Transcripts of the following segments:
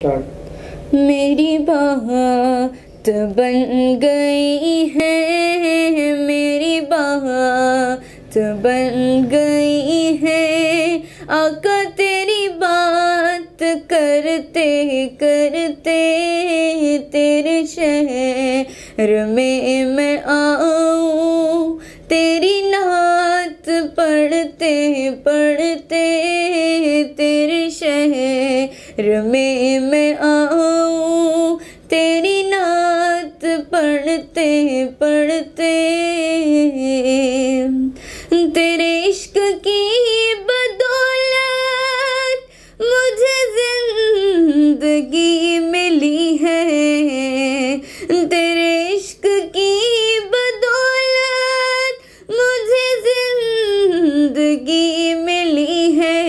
मेरी बात बन गई है, मेरी बात बन गई है। आका तेरी बात करते करते तेरे शहर में मैं आऊँ, तेरी नात पढ़ते पढ़ते तेरे शहर में मैं आऊँ, तेरी नात पढ़ते पढ़ते। तेरे इश्क की बदौलत मुझे जिंदगी मिली है, तेरे इश्क की बदौलत मुझे जिंदगी मिली है।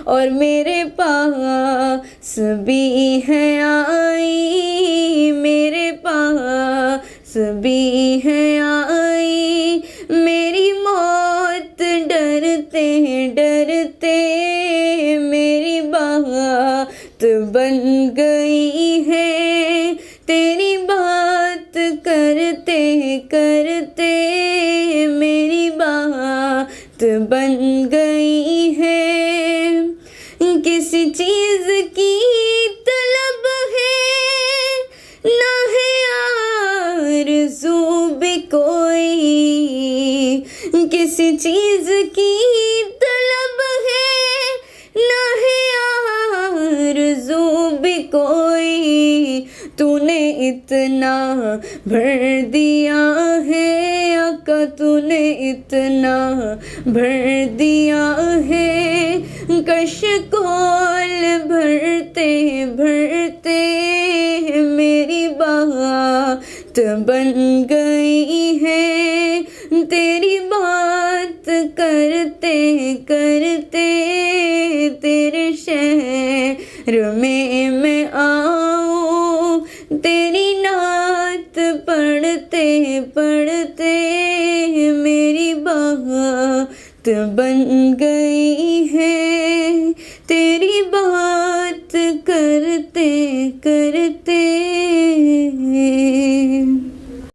और मेरे पास भी है आई, मेरे पास भी है आई मेरी मौत डरते डरते, मेरी बात बन गई है, तेरी बात करते करते मेरी बात बन गई है। किसी चीज की तलब है ना है आरज़ू भी कोई, किसी चीज की तलब है ना है आरज़ू भी कोई। तूने इतना भर दिया है आका, तूने इतना भर दिया है, कशकोल भरते भरते मेरी बात बन गई है, तेरी बात करते करते तेरे शहर में मैं आऊँ, तेरी नात पढ़ते पढ़ते मेरी बात बन गई।